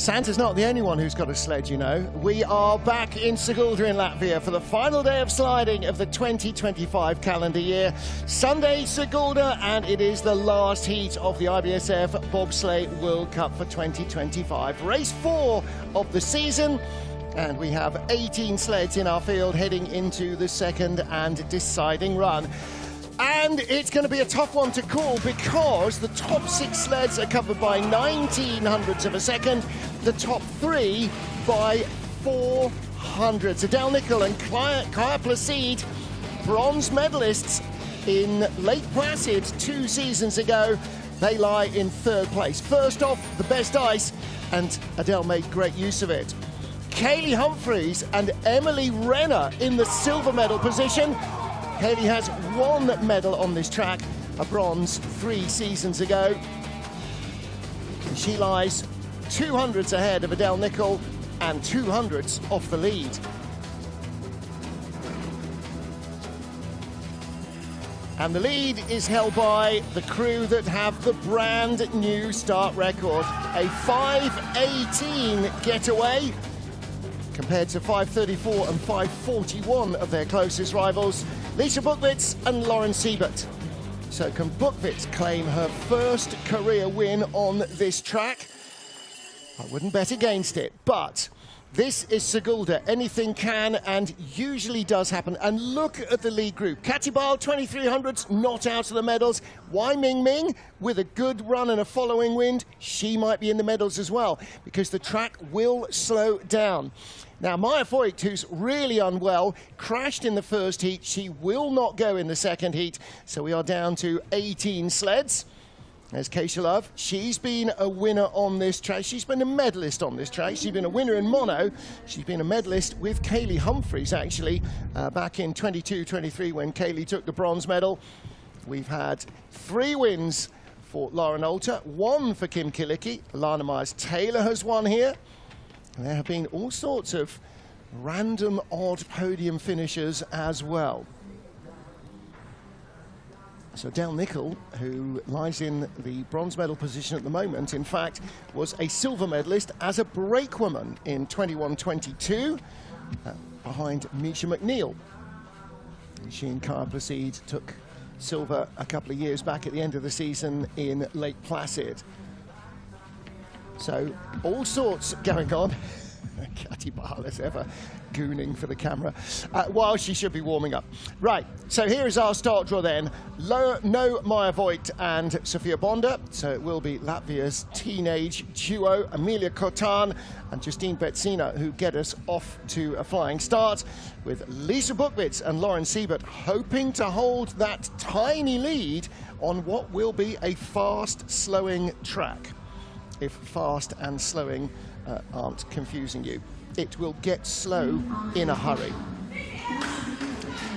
Santa's not the only one who's got a sled, you know. We are back in Sigulda in Latvia for the final day of sliding of the 2025 calendar year. Sunday, Sigulda, and it is the last heat of the IBSF Bobsleigh World Cup for 2025. Race 4 of the season, and we have 18 sleds in our field heading into the second and deciding run. And it's going to be a tough one to call because the top 6 sleds are covered by 19 hundredths of a second, the top 3 by 4 hundredths. Adele Nicol and Kaya Placide, bronze medalists in Lake Placid 2 seasons ago. They lie in 3rd place. First off, the best ice, and Adele made great use of it. Kaylee Humphries and Emily Renner in the silver medal position. Kaylee has 1 medal on this track, a bronze 3 seasons ago. She lies 2 hundredths ahead of Adele Nicol and 2 hundredths off the lead. And the lead is held by the crew that have the brand new start record, a 5:18 getaway compared to 5:34 and 5:41 of their closest rivals, Lisa Buchwitz and Lauren Siebert. So can Buchwitz claim her first career win on this track? I wouldn't bet against it, but this is Sigulda. Anything can and usually does happen. And look at the lead group. Katy Bile, 2300s, not out of the medals. Wai Ming Ming, with a good run and a following wind, she might be in the medals as well, because the track will slow down. Now, Maya Voigt, who's really unwell, crashed in the first heat. She will not go in the second heat, so we are down to 18 sleds. There's Keisha Love. She's been a winner on this track. She's been a medalist on this track. She's been a winner in mono. She's been a medalist with Kaylee Humphries, actually, back in 22-23 when Kaylee took the bronze medal. We've had 3 wins for Lauren Alter, 1 for Kim Kilicki. Lana Myers-Taylor has won here. And there have been all sorts of random odd podium finishers as well. So Adele Nicol, who lies in the bronze medal position at the moment, in fact, was a silver medalist as a brakewoman in 21-22, behind Misha McNeil. She and Kaya Placide took silver a couple of years back at the end of the season in Lake Placid. So all sorts going on. Katy Bile as ever gooning for the camera while she should be warming up. Right, so here is our start draw then. No Maya Voigt and Sofia Bonda, so it will be Latvia's teenage duo, Amelia Kotan and Justine Betsina, who get us off to a flying start, with Lisa Buchwitz and Lauren Siebert hoping to hold that tiny lead on what will be a fast-slowing track. If fast and slowing aren't confusing you, it will get slow in a hurry.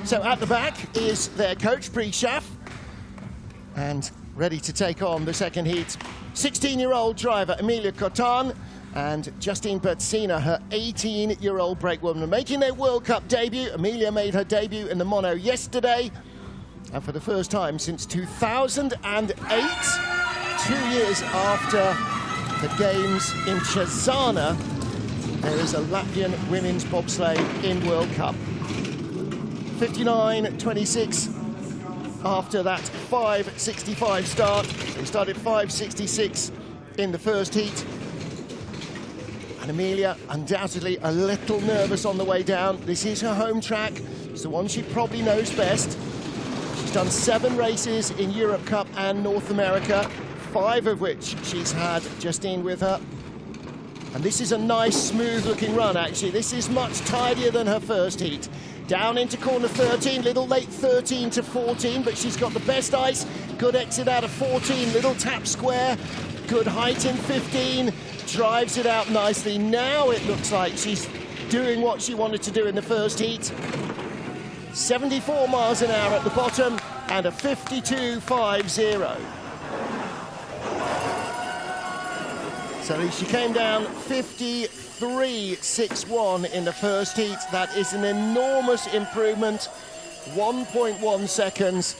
So at the back is their coach, Bree Schaff, and ready to take on the second heat, 16-year-old driver Amelia Kotan and Justine Betsina, her 18-year-old brakewoman, making their World Cup debut. Amelia made her debut in the mono yesterday, and for the first time since 2008, 2 years after the games in Cesana, there is a Latvian women's bobsleigh in World Cup. 59.26 after that 5.65 start. They started 5.66 in the first heat. And Amelia, undoubtedly a little nervous on the way down. This is her home track. It's the one she probably knows best. She's done 7 races in Europe Cup and North America, 5 of which she's had Justine with her. And this is a nice, smooth-looking run, actually. This is much tidier than her first heat. Down into corner 13, little late 13 to 14, but she's got the best ice. Good exit out of 14, little tap square. Good height in 15, drives it out nicely. Now it looks like she's doing what she wanted to do in the first heat. 74 miles an hour at the bottom and a 52.50. So she came down 53.61 in the first heat. That is an enormous improvement, 1.1 seconds.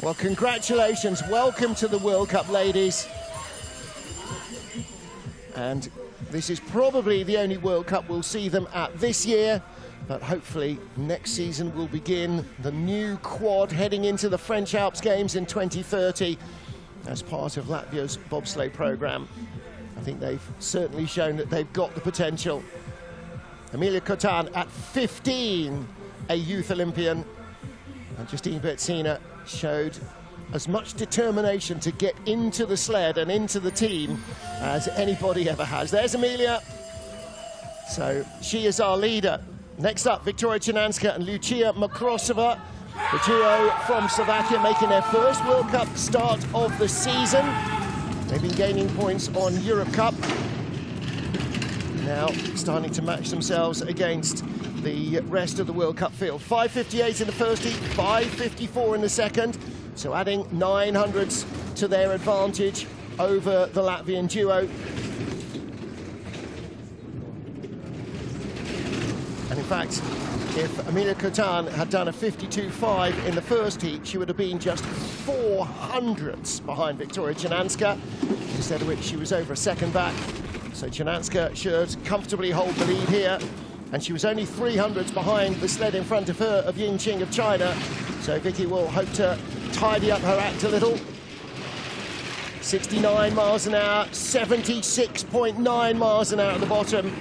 Well, congratulations. Welcome to the World Cup, ladies. And This is probably the only World Cup we'll see them at this year, but hopefully next season will begin the new quad heading into the French Alps Games in 2030 as part of Latvia's bobsleigh program. I think they've certainly shown that they've got the potential. Emilia Cotan at 15, a youth Olympian, and Justine Betsina showed as much determination to get into the sled and into the team as anybody ever has. There's Emilia. So she is our leader. Next up, Victoria Chinanska and Lucia Makrosova, the duo from Slovakia, making their first World Cup start of the season. They've been gaining points on Europe Cup. Now starting to match themselves against the rest of the World Cup field. 5:58 in the first heat, 5:54 in the second. So adding 900s to their advantage over the Latvian duo. And in fact, if Emilia Cotan had done a 52.5 in the first heat, she would have been just 400ths behind Victoria Chinanska, instead of which she was over a second back. So Chinanska should comfortably hold the lead here. And she was only 300ths behind the sled in front of her of Yingqing of China. So Vicky will hope to tidy up her act a little. 69 miles an hour, 76.9 miles an hour at the bottom.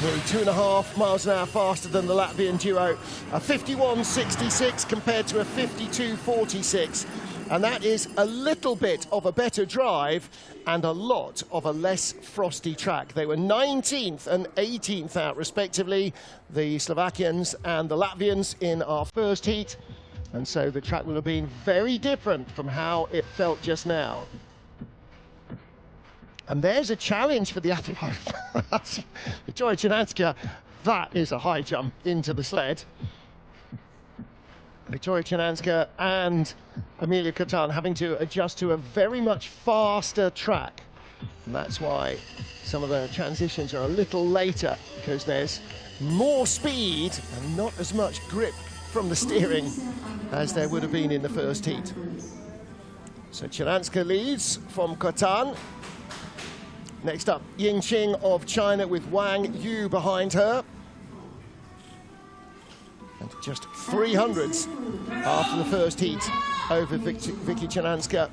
Nearly 2.5 miles an hour faster than the Latvian duo. A 51.66 compared to a 52.46. And that is a little bit of a better drive and a lot of a less frosty track. They were 19th and 18th out respectively, the Slovakians and the Latvians in our first heat. And so the track will have been very different from how it felt just now. And there's a challenge for the athlete. Victoria Chinanska, that is a high jump into the sled. Victoria Chinanska and Emilia Cotan having to adjust to a very much faster track. And that's why some of the transitions are a little later, because there's more speed and not as much grip from the steering as there would have been in the first heat. So Chinanska leads from Cotan. Next up, Yingqing of China with Wang Yu behind her. And just 300ths after the first heat over Vicky Chinanska.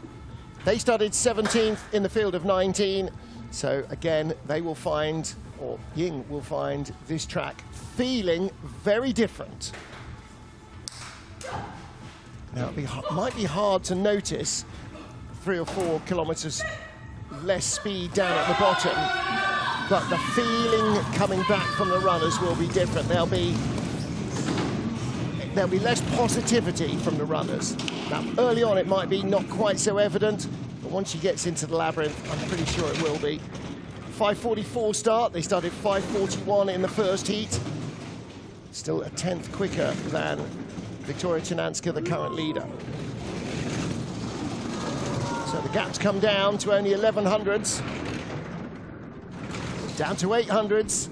They started 17th in the field of 19. So again, they will find, or Ying will find this track feeling very different. Now, it might be hard to notice 3 or 4 kilometers less speed down at the bottom, but the feeling coming back from the runners will be different. There'll be less positivity from the runners. Now, early on it might be not quite so evident, but once she gets into the labyrinth, I'm pretty sure it will be. 5:44 start, they started 5:41 in the first heat. Still a 10th quicker than Victoria Chinanska, the current leader. So the gap's come down to only 1100ths. Down to 800ths.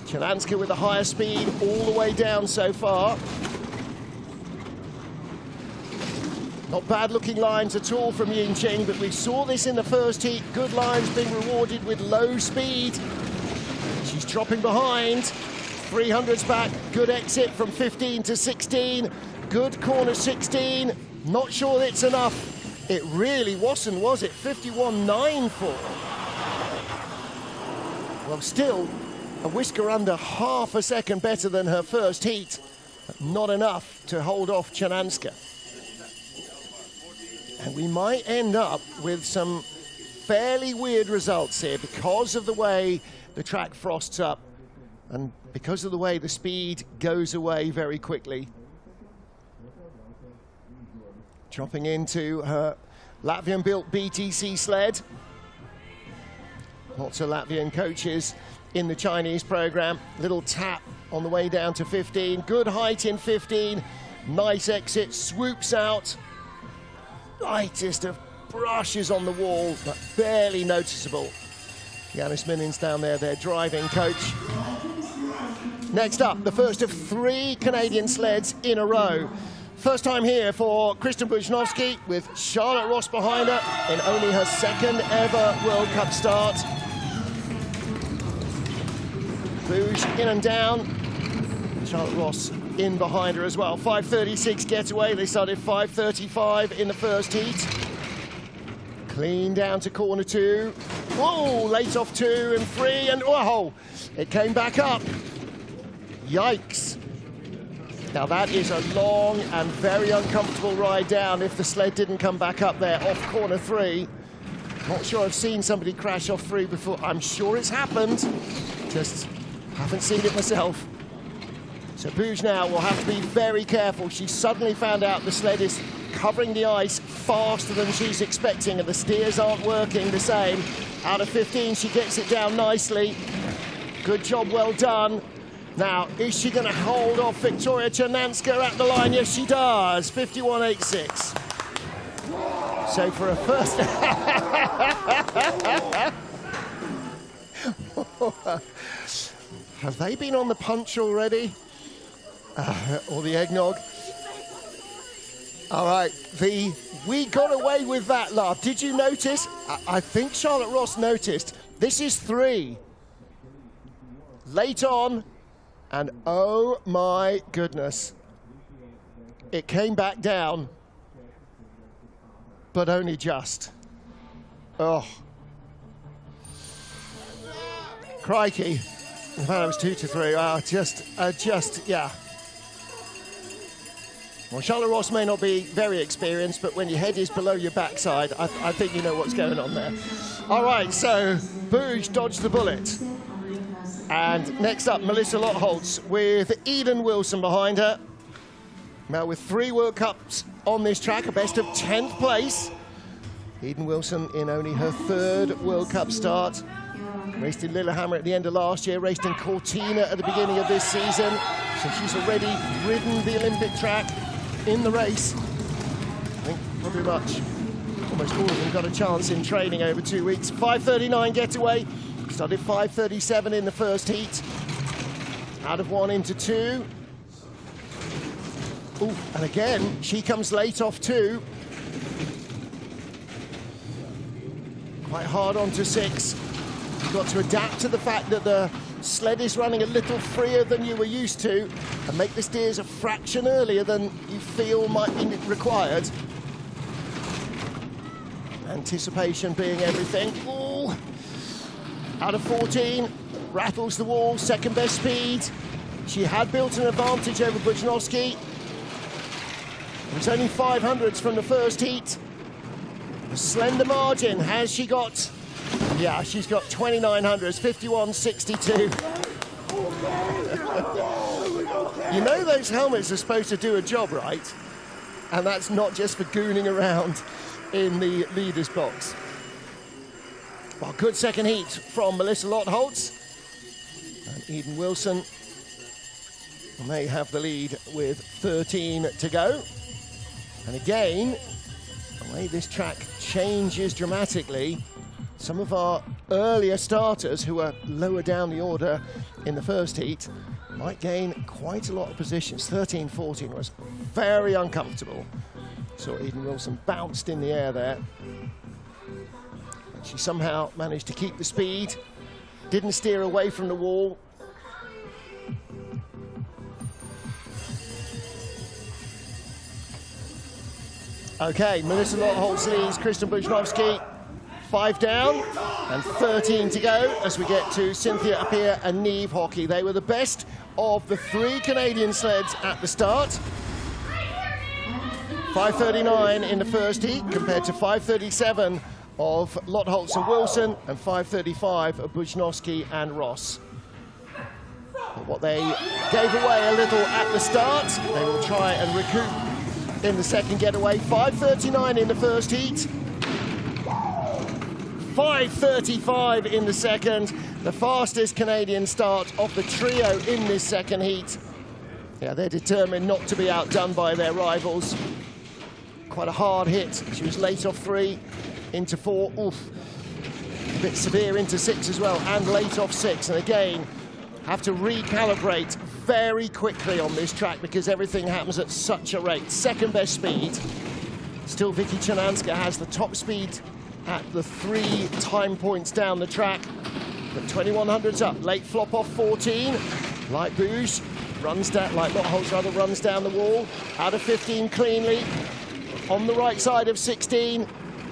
Chinanska with a higher speed all the way down so far. Not bad looking lines at all from Yingqing, but we saw this in the first heat. Good lines being rewarded with low speed. She's dropping behind. 300s back, good exit from 15 to 16. Good corner 16. Not sure it's enough. It really wasn't, was it? 51.94. Well, still a whisker under half a second better than her first heat. But not enough to hold off Chinanska. And we might end up with some fairly weird results here because of the way the track frosts up and because of the way the speed goes away very quickly. Dropping into her Latvian-built BTC sled. Lots of Latvian coaches in the Chinese program. Little tap on the way down to 15. Good height in 15. Nice exit, swoops out. Lightest of brushes on the wall, but barely noticeable. Yanis Minin's down there, their driving coach. Next up, the first of 3 Canadian sleds in a row. First time here for Kristen Bujnovski with Charlotte Ross behind her in only her 2nd ever World Cup start. Booge in and down. Charlotte Ross in behind her as well. 5:36 getaway. They started 5:35 in the first heat. Clean down to corner 2. Whoa, late off 2 and 3, and oh, it came back up. Yikes. Now that is a long and very uncomfortable ride down if the sled didn't come back up there off corner 3. Not sure I've seen somebody crash off 3 before. I'm sure it's happened, just haven't seen it myself. So Booge now will have to be very careful. She suddenly found out the sled is covering the ice faster than she's expecting, and the steers aren't working the same. Out of 15, she gets it down nicely. Good job, well done. Now, is she going to hold off Victoria Chernanska at the line? Yes, she does. 51.86. So for a first... Have they been on the punch already? Or the eggnog? All right, we got away with that laugh. Did you notice? I think Charlotte Ross noticed. This is 3. Late on. And oh my goodness, it came back down, but only just. Oh. Crikey. I thought it was 2 to 3. Oh, just, yeah. Well, Charlotte Ross may not be very experienced, but when your head is below your backside, I think you know what's going on there. All right, so Booge dodged the bullet. And next up, Melissa Lotholtz with Eden Wilson behind her. Now with 3 World Cups on this track, a best of 10th place. Eden Wilson in only her 3rd World Cup start. Raced in Lillehammer at the end of last year, raced in Cortina at the beginning of this season. So she's already ridden the Olympic track in the race. I think pretty much almost all of them got a chance in training over 2 weeks. 5:39 getaway. Started 5:37 in the first heat. Out of 1 into 2. Ooh, and again, she comes late off 2. Quite hard onto 6. You've got to adapt to the fact that the sled is running a little freer than you were used to and make the steers a fraction earlier than you feel might be required. Anticipation being everything. Ooh. Out of 14, rattles the wall, second best speed. She had built an advantage over Bujnowski. It was only 500ths from the first heat. A slender margin. Has she got? Yeah, she's got 2900s, 51.62. You know those helmets are supposed to do a job, right? And that's not just for gooning around in the leader's box. Well, good second heat from Melissa Lotholtz. And Eden Wilson may have the lead with 13 to go. And again, the way this track changes dramatically, some of our earlier starters who are lower down the order in the first heat might gain quite a lot of positions. 13-14 was very uncomfortable. So Eden Wilson bounced in the air there. She somehow managed to keep the speed, didn't steer away from the wall. Okay, Melissa Lotholtz leads Kristen Bujnowski. 5 down and 13 to go as we get to Cynthia Appiah and Niamh Hockey. They were the best of the 3 Canadian sleds at the start. 5:39 in the first heat compared to 5:37 of Lotholtz and Wilson and 5:35 of Bujnowski and Ross. But what they gave away a little at the start, they will try and recoup in the second getaway. 5:39 in the first heat. 5:35 in the second. The fastest Canadian start of the trio in this second heat. Yeah, they're determined not to be outdone by their rivals. Quite a hard hit. She was late off 3 into 4. Oof. A bit severe into 6 as well, and late off 6. And again, have to recalibrate very quickly on this track because everything happens at such a rate. Second best speed. Still Vicky Chernanska has the top speed at the 3 time points down the track. But 2100's up, late flop off 14. Light Bouge runs down, Light Lottholz rather, runs down the wall. Out of 15 cleanly. On the right side of 16.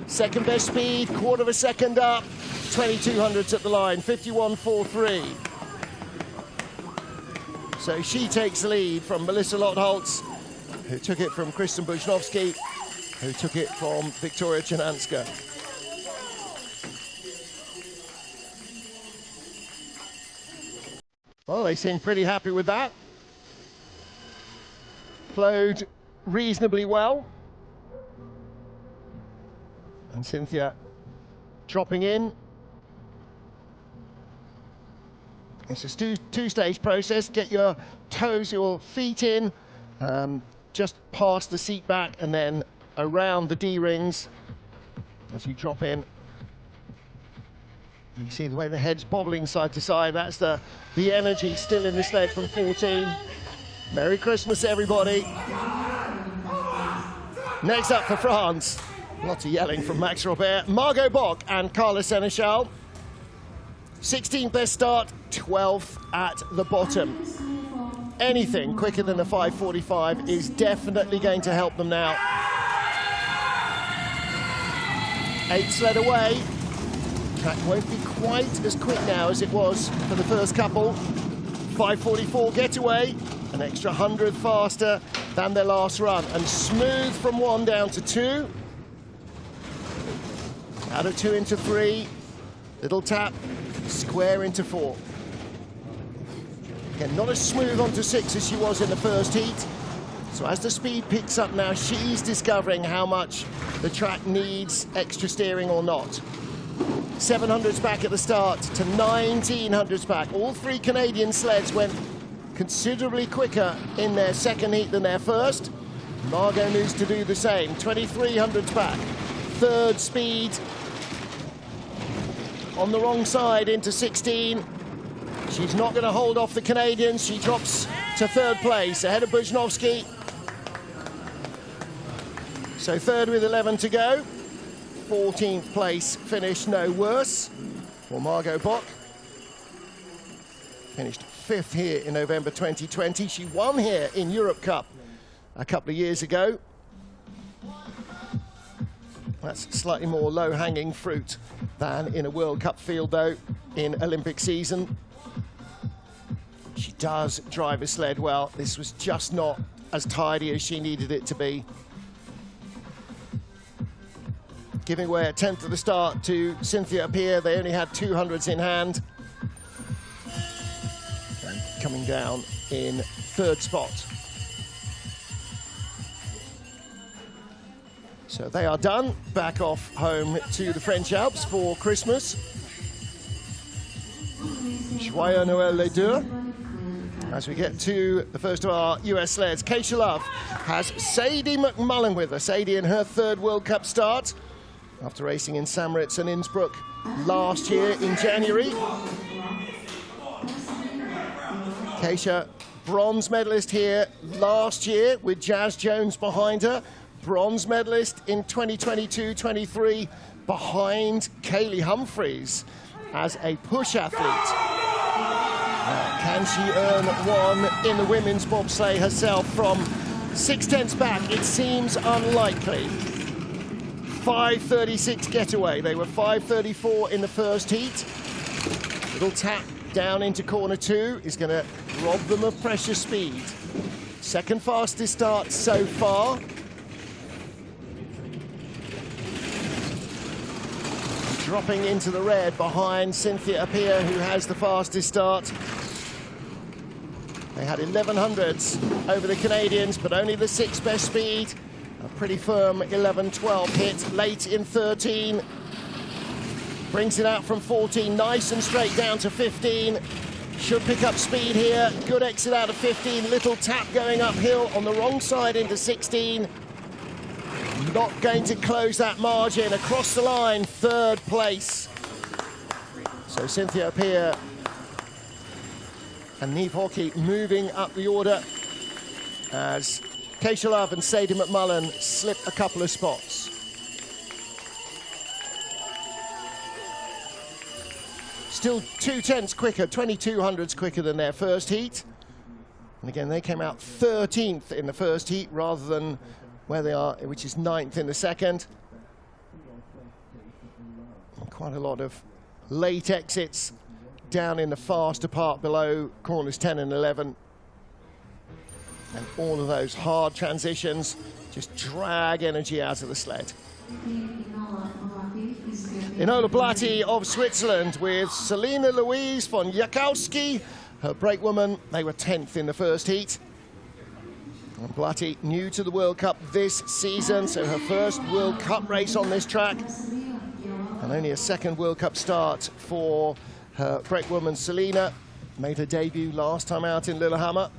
Second best speed, quarter of a second up. 2200's at the line, 51.43. So she takes the lead from Melissa Lottholz, who took it from Kristen Bujnovsky, who took it from Victoria Jananska. Well, they seem pretty happy with that. Flowed reasonably well. And Cynthia dropping in. It's a two-stage process. Get your toes, your feet in, just past the seat back and then around the D-rings as you drop in. You see the way the head's bobbling side to side. That's the energy still in the sled from 14. Merry Christmas, everybody. Next up for France. Lots of yelling from Max Robert. Margot Bock and Carla Seneschal. 16th best start, 12th at the bottom. Anything quicker than a 5:45 is definitely going to help them now. 8 sled away. Track won't be quite as quick now as it was for the first couple. 5:44 getaway, an extra 100 faster than their last run. And smooth from 1 down to 2. Out of 2 into 3. Little tap, square into 4. Again, not as smooth onto 6 as she was in the first heat. So as the speed picks up now, she's discovering how much the track needs extra steering or not. 700s back at the start to 1900s back. All 3 Canadian sleds went considerably quicker in their second heat than their first. Margot needs to do the same. 2300s back. Third speed. On the wrong side into 16. She's not going to hold off the Canadians. She drops to third place ahead of Bujnovsky. So third with 11 to go. 14th place finish, no worse for Margot Bock. Finished 5th here in November 2020. She won here in Europe Cup a couple of years ago. That's slightly more low-hanging fruit than in a World Cup field, though, in Olympic season. She does drive a sled well. This was just not as tidy as she needed it to be. Giving away a 10th at the start to Cynthia Appiah. They only had 200s in hand. And coming down in third spot. So they are done, back off home to the French Alps for Christmas. Joyeux Noël les deux. As we get to the first of our US sleds, Keisha Love has Sadie McMullen with her. Sadie in her 3rd World Cup start after racing in St. Moritz and Innsbruck last year in January. Keisha, bronze medalist here last year with Jazz Jones behind her. Bronze medalist in 2022-23 behind Kaylee Humphreys as a push athlete. Can she earn one in the women's bobsleigh herself from 6/10 back? It seems unlikely. 5:36 getaway. They were 5:34 in the first heat. Little tap down into corner 2 is going to rob them of precious speed. Second fastest start so far. Dropping into the red behind Cynthia Appiah, who has the fastest start. They had 1100s over the Canadians, but only the 6th best speed. A pretty firm 11-12 hit late in 13. Brings it out from 14, nice and straight down to 15. Should pick up speed here. Good exit out of 15. Little tap going uphill on the wrong side into 16. Not going to close that margin. Across the line, 3rd place. So Cynthia Appiah and Niamh Hockey moving up the order as Keisha Love and Sadie McMullen slip a couple of spots. still 0.2 quicker, 22 hundredths quicker than their first heat. And again, they came out 13th in the first heat rather than where they are, which is 9th in the second. And quite a lot of late exits down in the faster part below corners 10 and 11. And all of those hard transitions just drag energy out of the sled. Enola Blatti of Switzerland with Selina Louise von Jakowski, her brakewoman. They were 10th in the first heat. And Blatti, new to the World Cup this season, so her first World Cup race on this track. And only a second World Cup start for her brakewoman Selina. Made her debut last time out in Lillehammer.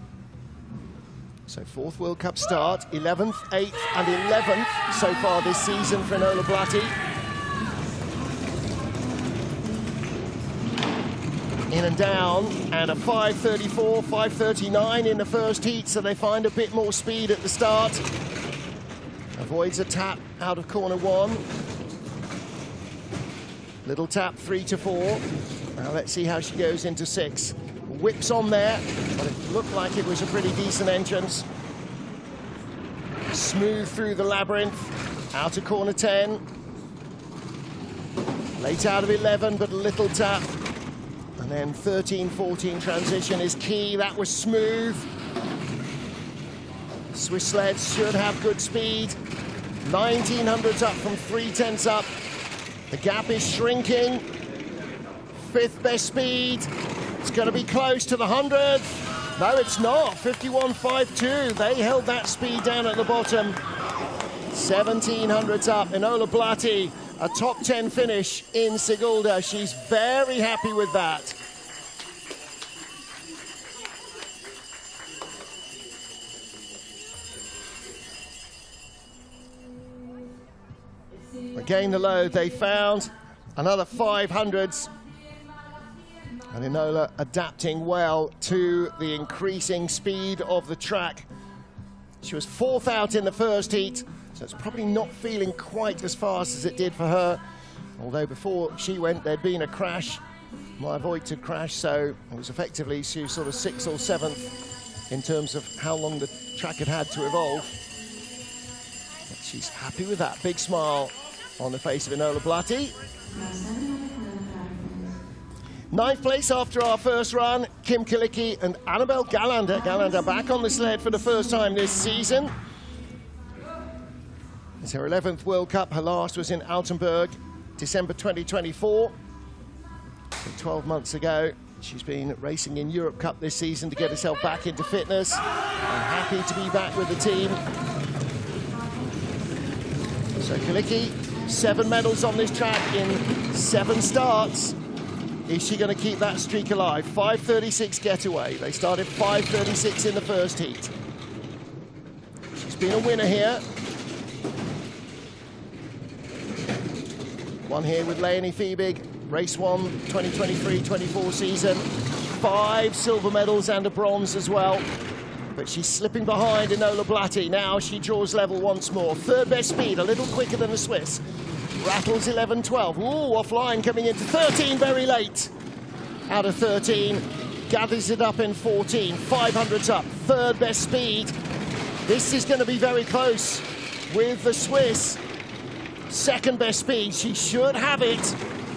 So fourth World Cup start, 11th, 8th and 11th so far this season for Enola Blatti. In and down, and a 5.34, 5.39 in the first heat, so they find a bit more speed at the start. Avoids a tap out of corner 1. Little tap, 3 to 4. Now let's see how she goes into 6. Whips on there, but it looked like it was a pretty decent entrance. Smooth through the labyrinth, out of corner 10. Late out of 11, but a little tap. And then 13-14 transition is key. That was smooth. Swiss sleds should have good speed. 19 hundredths up from 3/10 up. The gap is shrinking. 5th best speed. It's going to be close to the 100th. No, it's not. 51.52. They held that speed down at the bottom. 17 hundredths up. Enola Blatti, a top 10 finish in Sigulda. She's very happy with that. Again, the load they found. Another 500ths. And Enola adapting well to the increasing speed of the track. She was 4th out in the first heat, so it's probably not feeling quite as fast as it did for her. Although before she went, there'd been a crash, my avoided crash, so it was effectively she was sort of 6th or 7th in terms of how long the track had to evolve. But she's happy with that. Big smile on the face of Enola Blatti. 9th place after our first run, Kim Kilicki and Annabelle Gallander. Gallander back on the sled for the first time this season. It's her 11th World Cup. Her last was in Altenburg, December 2024. 12 months ago. She's been racing in Europe Cup this season to get herself back into fitness. And happy to be back with the team. So Kilicki, 7 medals on this track in 7 starts. Is she going to keep that streak alive? 5.36 getaway. They started 5.36 in the first heat. She's been a winner here. One here with Leonie Fiebig, race 1, 2023-24 season. 5 silver medals and a bronze as well. But she's slipping behind Enola Blatti. Now she draws level once more. 3rd best speed, a little quicker than the Swiss. Rattles 11-12. Ooh, offline coming into 13 very late. Out of 13, gathers it up in 14. 500s up, 3rd best speed. This is going to be very close with the Swiss. 2nd best speed, she should have it.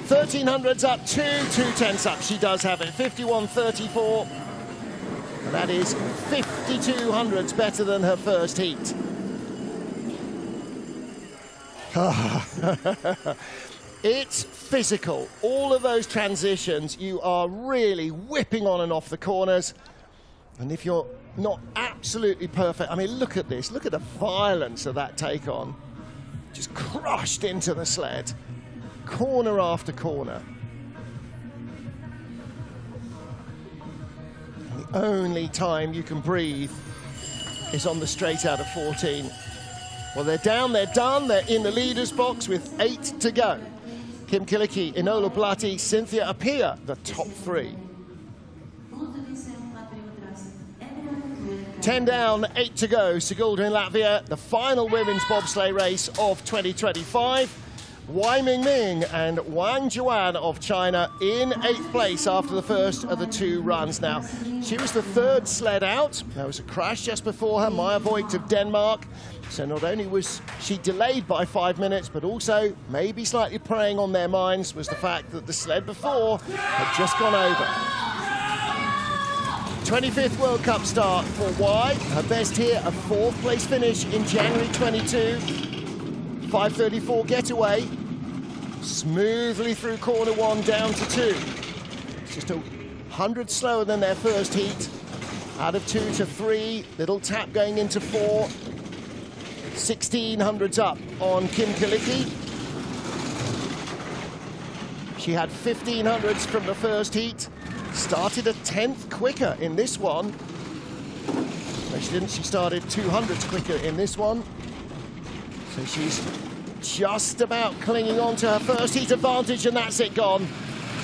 1300s up, 2/10 up. She does have it. 51.34. And that is 52 hundredths better than her first heat. It's physical. All of those transitions, you are really whipping on and off the corners. And if you're not absolutely perfect, I mean, look at this. Look at the violence of that take on. Just crushed into the sled. Corner after corner. And the only time you can breathe is on the straight out of 14. Well, they're down, they're done, they're in the leader's box with 8 to go. Kim Kilicki, Enola Blatti, Cynthia Appiah, the top 3. 10 down, 8 to go. Sigulda in Latvia, the final women's bobsleigh race of 2025. Wai Mingming and Wang Juan of China in 8th place after the first of the 2 runs. Now, she was the 3rd sled out. There was a crash just before her, Maja Voigt of Denmark. So not only was she delayed by 5 minutes, but also maybe slightly preying on their minds was the fact that the sled before had just gone over. 25th World Cup start for Wai. Her best here, a 4th place finish in January 22. 5:34 getaway, smoothly through corner 1 down to 2. It's just 100 slower than their first heat. Out of 2 to 3, little tap going into 4. 1600s up on Kim Kalicki. She had 1500s from the first heat. Started a 10th quicker in this one. No, she didn't. She started 200s quicker in this one. So she's just about clinging on to her first heat advantage, and that's it gone.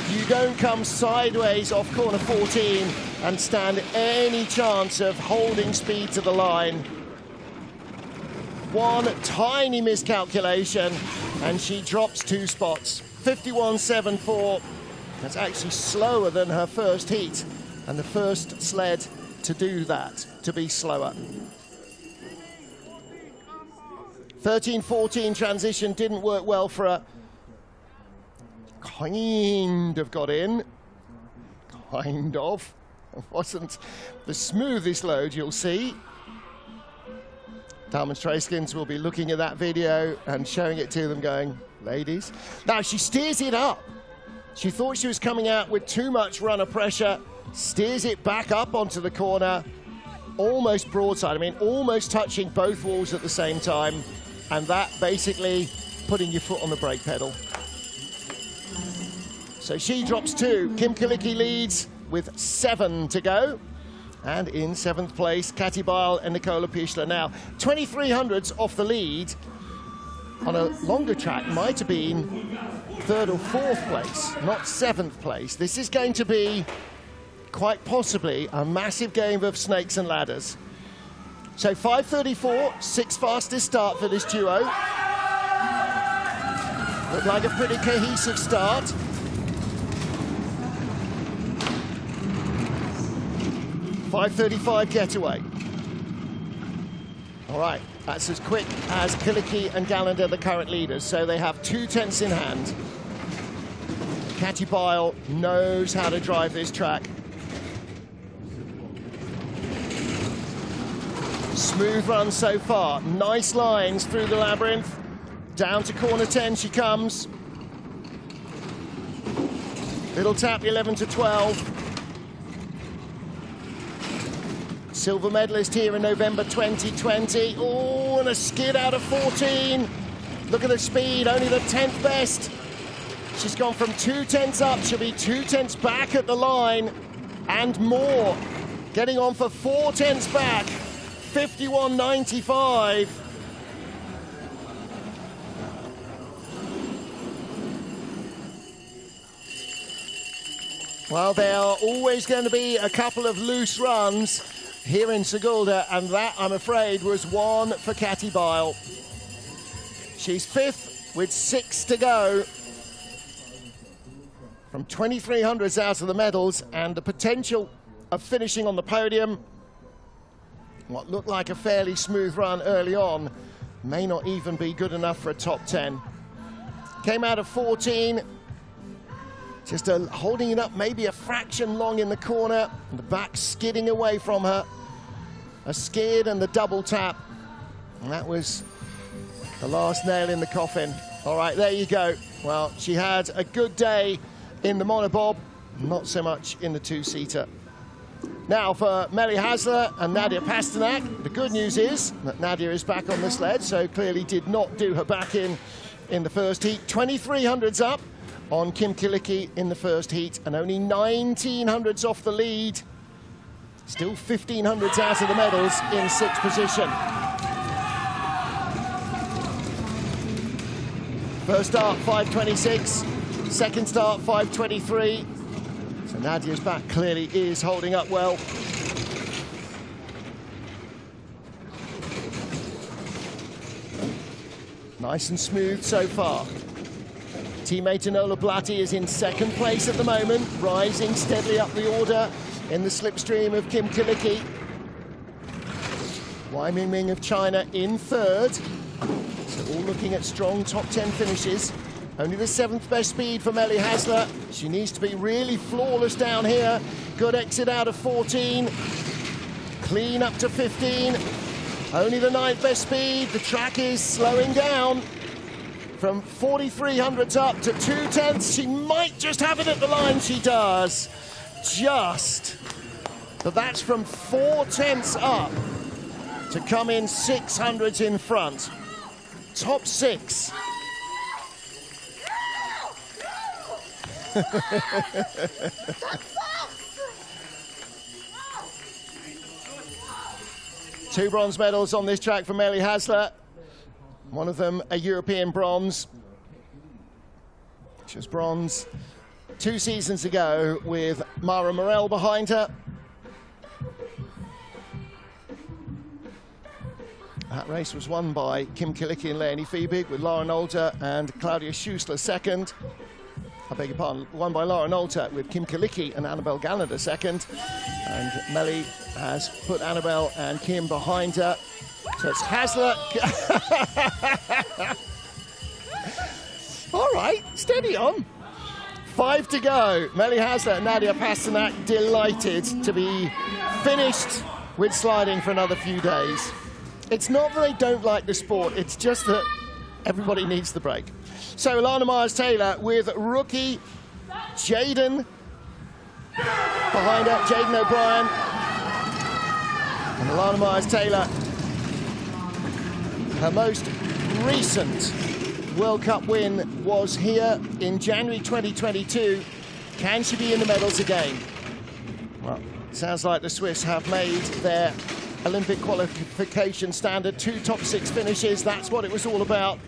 You don't come sideways off corner 14 and stand any chance of holding speed to the line. One tiny miscalculation, and she drops 2 spots. 51.74. That's actually slower than her first heat, and the first sled to do that, to be slower. 13-14 transition didn't work well for her. Kind of got in. Kind of. It wasn't the smoothest load, you'll see. Talmud Treyskins will be looking at that video and showing it to them going, ladies. Now she steers it up. She thought she was coming out with too much runner pressure, steers it back up onto the corner, almost broadside. I mean, almost touching both walls at the same time. And that basically putting your foot on the brake pedal. So she drops 2. Kim Kalicki leads with 7 to go. And in 7th place, Kati Bile and Nicola Pichler. Now, 2300s off the lead on a longer track might have been 3rd or 4th place, not 7th place. This is going to be quite possibly a massive game of snakes and ladders. So 5:34, 6th fastest start for this duo. Looked like a pretty cohesive start. .5:35 getaway. All right, that's as quick as Kalicki and Gallander, the current leaders, so they have 2 tenths in hand. Kati Bile knows how to drive this track. Smooth run so far, nice lines through the labyrinth. Down to corner 10 she comes. Little tap, 11 to 12. Silver medalist here in November 2020. Oh, and a skid out of 14. Look at the speed, only the 10th best. She's gone from 2 tenths up, she'll be 2 tenths back at the line and more. Getting on for 4 tenths back. 51.95. Well, there are always going to be a couple of loose runs here in Sigulda, and that, I'm afraid, was one for Kati Bile. She's 5th with 6 to go. From 2300s out of the medals, and the potential of finishing on the podium. What looked like a fairly smooth run early on may not even be good enough for a top 10. Came out of 14, just holding it up maybe a fraction long in the corner, and the back skidding away from her. A skid and the double tap, and that was the last nail in the coffin. All right, there you go. Well, she had a good day in the monobob, not so much in the 2-seater. Now for Melly Hasler and Nadia Pasternak, the good news is that Nadia is back on the sled, so clearly did not do her back in the first heat. 2300s up on Kim Kalicki in the first heat, and only 1900s off the lead. Still 1500s out of the medals in 6th position. First start, 5:26. Second start, 5:23. So Nadia's back clearly is holding up well. Nice and smooth so far. Teammate Enola Blatti is in second place at the moment, rising steadily up the order in the slipstream of Kim Kilicky. Wai Mingming of China in third. So all looking at strong top 10 finishes. Only the 7th best speed for Melly Hasler. She needs to be really flawless down here. Good exit out of 14. Clean up to 15. Only the 9th best speed. The track is slowing down. From 4,300s up to 2/10. She might just have it at the line. She does. Just. But that's from 4/10 up to come in 600s in front. Top 6. Two bronze medals on this track for Melly Hasler. One of them a European bronze. She was bronze 2 seasons ago with Mara Morel behind her. That race was won by Kim Kilicky and Leonie Fiebig, with Lauren Olter and Claudia Schussler second. I beg your pardon, won by Lauren Olter with Kim Kilicky and Annabelle Gallagher second. And Melly has put Annabelle and Kim behind her. So it's Hasler. All right, steady on. 5 to go. Melly Hasler and Nadia Pasternak delighted to be finished with sliding for another few days. It's not that they don't like the sport, it's just that everybody needs the break. So Alana Myers-Taylor with rookie Jaden behind her, Jaden O'Brien. And Alana Myers-Taylor, her most recent World Cup win was here in January 2022. Can she be in the medals again? Well, sounds like the Swiss have made their Olympic qualification standard. 2 top 6 finishes, that's what it was all about.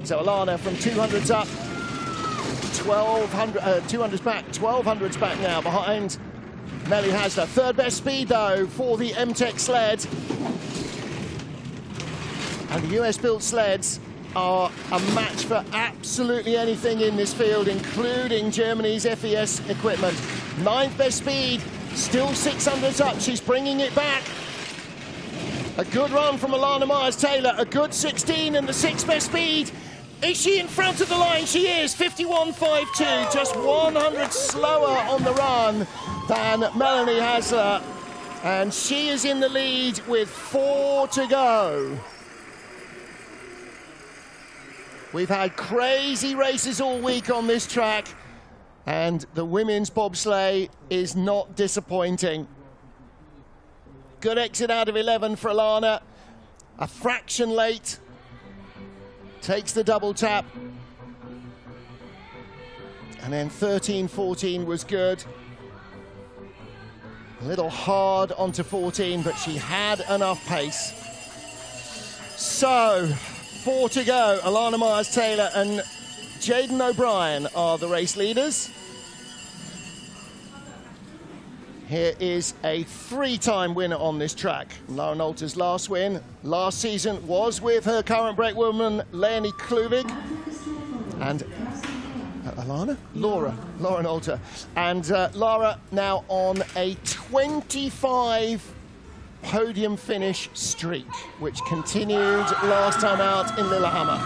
So Alana from 200s up, 200s back, 1200s back now behind Melly Hasler. 3rd best speed though for the M-Tech sled. And the US-built sleds are a match for absolutely anything in this field, including Germany's FES equipment. 9th best speed, still 600s up, she's bringing it back. A good run from Alana Myers-Taylor, a good 16 and the 6th best speed. Is she in front of the line? She is, 51.52, just 100 slower on the run than Melanie Hasler. And she is in the lead with 4 to go. We've had crazy races all week on this track, and the women's bobsleigh is not disappointing. Good exit out of 11 for Alana. A fraction late. Takes the double tap. And then 13-14 was good. A little hard onto 14, but she had enough pace. So, 4 to go. Alana Myers-Taylor and Jaden O'Brien are the race leaders. Here is a 3-time winner on this track. Lauren Olter's last win last season was with her current brakewoman, Leonie Kluvig. And Lauren Olter. And Lara now on a 25 podium finish streak, which continued last time out in Lillehammer.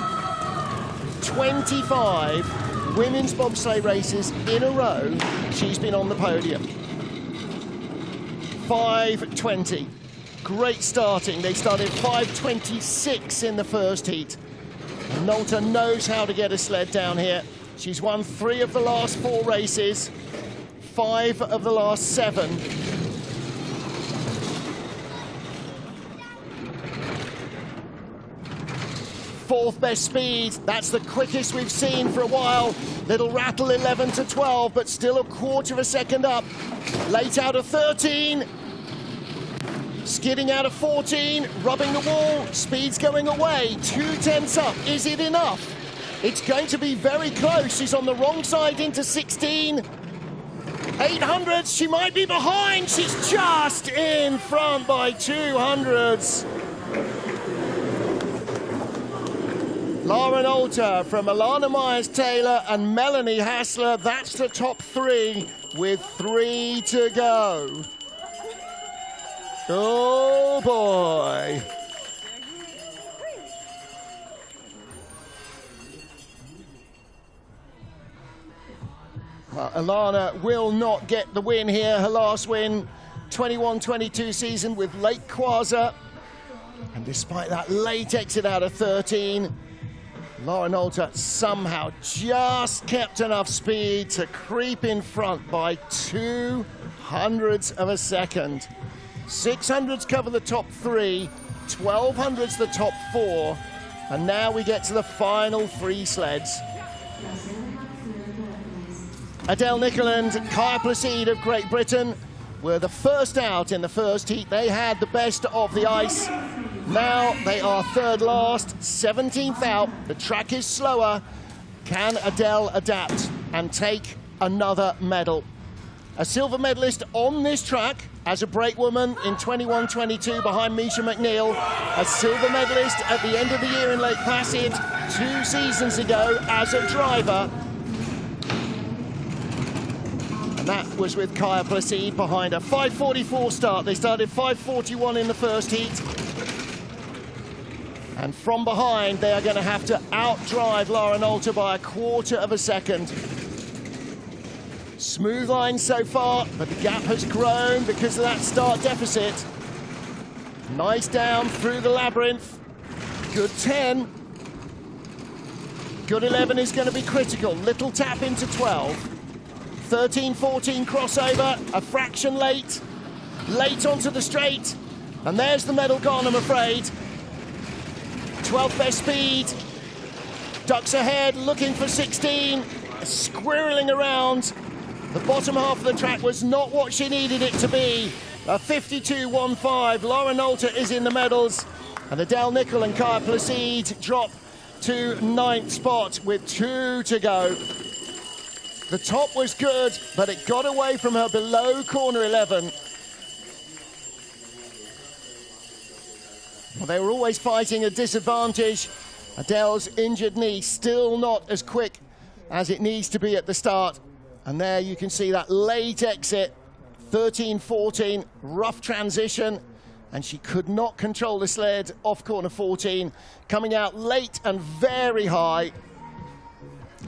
25 women's bobsleigh races in a row, she's been on the podium. 5:20. Great starting. They started 5:26 in the first heat. Nolter knows how to get a sled down here. She's won 3 of the last 4 races, 5 of the last 7. Fourth best speed. That's the quickest we've seen for a while. Little rattle 11 to 12, but still a quarter of a second up. Late out of 13. Skidding out of 14, rubbing the wall, speed's going away, 2/10 up. Is it enough? It's going to be very close. She's on the wrong side into 16. 800s, she might be behind. She's just in front by 200s. Lauren Alter from Alana Myers-Taylor and Melanie Hassler. That's the top three with 3 to go. Oh boy. Well, Alana will not get the win here. Her last win, 21-22 season with Lake Quaza. And despite that late exit out of 13, Lauren Alter somehow just kept enough speed to creep in front by 0.02 of a second. 600s cover the top three, 1200s the top four, and now we get to the final 3 sleds. Adele Nichol and Kaya Placide of Great Britain were the first out in the first heat. They had the best of the ice. Now they are third last, 17th out. The track is slower. Can Adele adapt and take another medal? A silver medalist on this track as a brakewoman in 21-22 behind Misha McNeil. A silver medalist at the end of the year in Lake Placid 2 seasons ago as a driver. And that was with Kaya Placide behind a 5:44 start. They started 5:41 in the first heat. And from behind, they are going to have to outdrive Lauren Alter by 1/4 of a second. Smooth line so far, but the gap has grown because of that start deficit. Nice down through the labyrinth. Good 10. Good 11 is going to be critical. Little tap into 12. 13-14 crossover, a fraction late. Late onto the straight. And there's the medal gone, I'm afraid. 12th best speed. Ducks ahead, looking for 16. Squirreling around. The bottom half of the track was not what she needed it to be. A 52.15. Lauren Alter is in the medals. And Adele Nichol and Kaya Placide drop to 9th spot with 2 to go. The top was good, but it got away from her below corner 11. Well, they were always fighting a disadvantage. Adele's injured knee still not as quick as it needs to be at the start. And there you can see that late exit, 13-14, rough transition, and she could not control the sled off corner 14, coming out late and very high.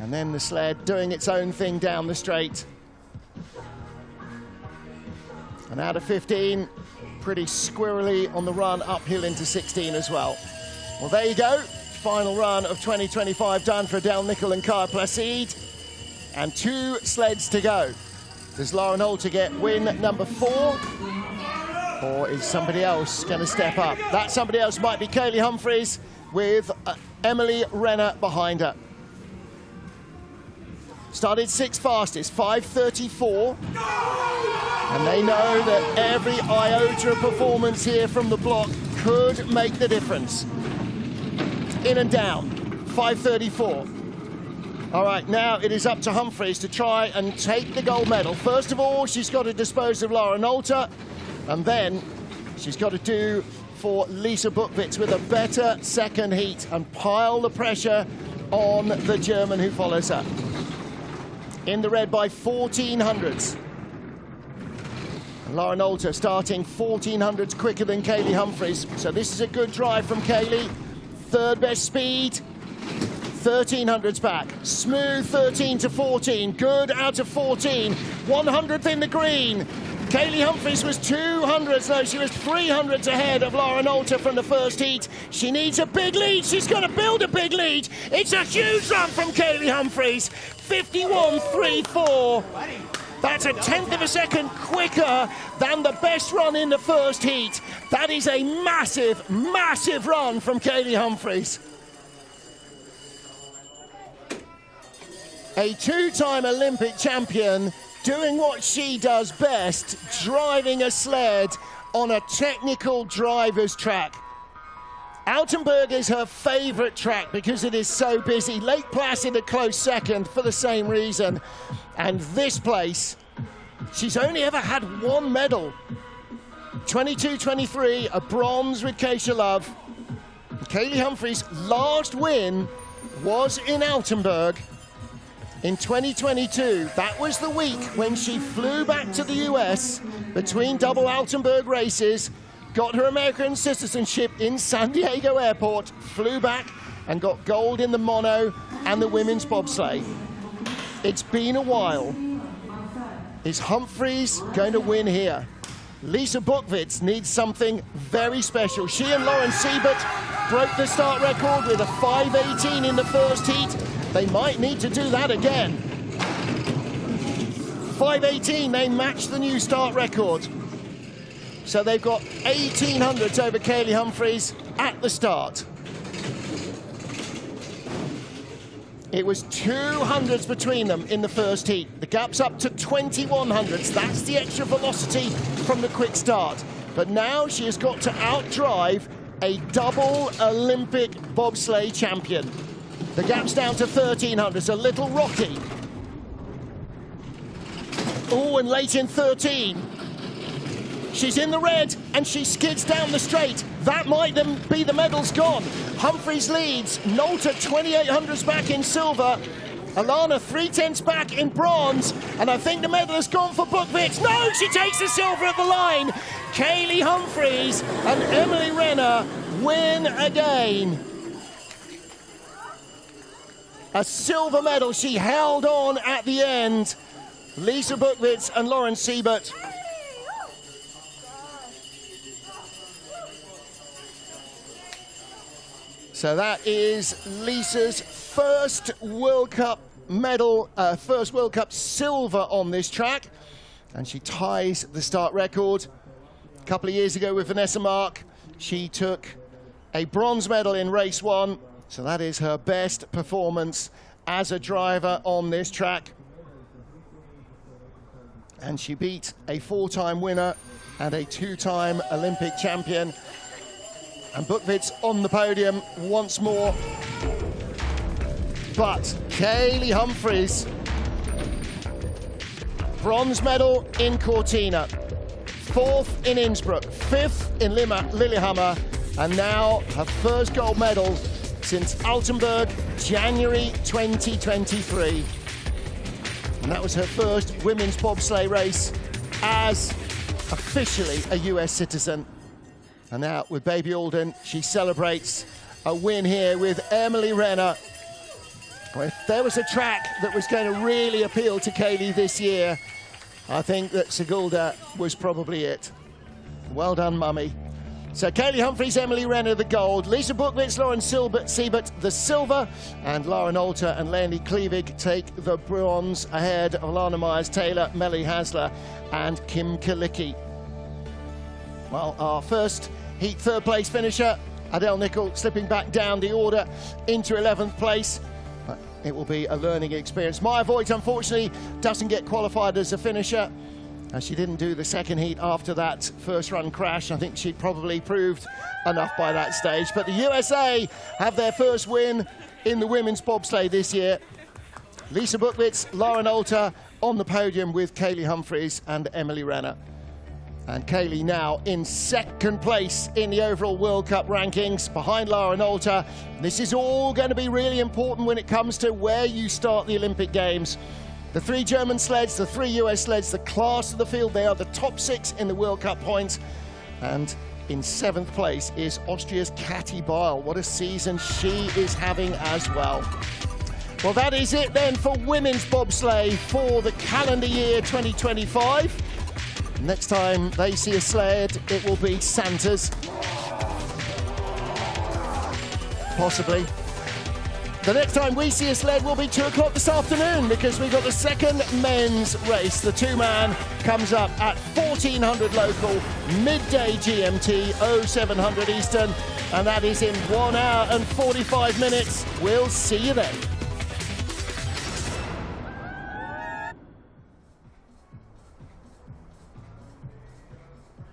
And then the sled doing its own thing down the straight. And out of 15, pretty squirrely on the run uphill into 16 as well. Well, there you go. Final run of 2025 done for Adele Nichol and Kaya Placide. And 2 sleds to go. Does Lauren Alter get win number 4? Or is somebody else going to step up? That somebody else might be Kaylee Humphries with Emily Renner behind her. Started 6th fastest, 5:34. And they know that every iota of performance here from the block could make the difference. In and down, 5:34. All right, now it is up to Humphries to try and take the gold medal. First of all, she's got to dispose of Lauren Alter, and then she's got to do for Lisa Buchwitz with a better second heat and pile the pressure on the German who follows her. In the red by 1400s. And Lauren Alter starting 1400s quicker than Kaylee Humphries. So this is a good drive from Kaylee. 3rd best speed. 1300s back. Smooth 13-14. Good out of 14. 100th in the green. Kaylee Humphries was 200s, no, she was 300s ahead of Lauren Alter from the first heat. She needs a big lead. She's got to build a big lead. It's a huge run from Kaylee Humphries. 51.34. That's a 1/10 of a second quicker than the best run in the first heat. That is a massive, massive run from Kaylee Humphries. A 2-time Olympic champion doing what she does best, driving a sled on a technical driver's track. Altenburg is her favourite track because it is so busy. Lake Placid a close second for the same reason. And this place, she's only ever had 1 medal. 22-23, a bronze with Keisha Love. Kaylee Humphries' last win was in Altenburg in 2022. That was the week when she flew back to the US between double Altenburg races, got her American citizenship in San Diego Airport, flew back and got gold in the mono and the women's bobsleigh. It's been a while. Is Humphries going to win here? Lisa Buchwitz needs something very special. She and Lauren Siebert broke the start record with a 5:18 in the first heat. They might need to do that again. 5:18, they match the new start record. So they've got 1800s over Kaylee Humphries at the start. It was 200s between them in the first heat. The gap's up to 2100s. That's the extra velocity from the quick start. But now she has got to outdrive a double Olympic bobsleigh champion. The gap's down to 1300s, a little rocky. Oh, and late in 13. She's in the red, and she skids down the straight. That might then be the medals gone. Humphries leads, Nolte 2800s back in silver, Alana 3/10 back in bronze, and I think the medal has gone for Buchwitz. No, she takes the silver at the line. Kaylee Humphries and Emily Renner win again. A silver medal, she held on at the end. Lisa Buchwitz and Lauren Siebert. So that is Lisa's first World Cup medal, first World Cup silver on this track. And she ties the start record. A couple of years ago with Vanessa Mark, she took a bronze medal in race 1. So that is her best performance as a driver on this track. And she beat a 4-time winner and a 2-time Olympic champion. And Buchwitz on the podium once more. But Kaylee Humphries, bronze medal in Cortina, 4th in Innsbruck, 5th in Lillehammer, and now her first gold medal since Altenburg, January 2023. And that was her first women's bobsleigh race as officially a US citizen. And now with Baby Alden, she celebrates a win here with Emily Renner. Well, if there was a track that was going to really appeal to Kaylee this year, I think that Sigulda was probably it. Well done, Mummy. So Kaylee Humphries, Emily Renner, the gold. Lisa Buchwitz, Lauren Siebert, the silver. And Lara Nolte and Leonie Klevig take the bronze ahead of Alana Myers-Taylor, Melly Hasler, and Kim Kalicki. Well, our first heat third place finisher, Adele Nicol, slipping back down the order into 11th place. But it will be a learning experience. Maya Voigt, unfortunately, doesn't get qualified as a finisher. She didn't do the second heat after that first run crash. I think she'd probably proved enough by that stage. But the USA have their first win in the women's bobsleigh this year. Lisa Buchwitz, Lara Nolte on the podium with Kaylee Humphries and Emily Renner. And Kaylee now in second place in the overall World Cup rankings behind Lara Nolte. This is all going to be really important when it comes to where you start the Olympic Games. The 3 German sleds, the 3 US sleds, the class of the field, they are the top 6 in the World Cup points. And in 7th place is Austria's Kathi Beil. What a season she is having as well. Well, that is it then for women's bobsleigh for the calendar year 2025. Next time they see a sled, it will be Santa's. Possibly. The next time we see a sled will be 2 o'clock this afternoon, because we've got the second men's race. The 2-man comes up at 1400 local, midday GMT, 0700 Eastern, and that is in 1 hour and 45 minutes. We'll see you then.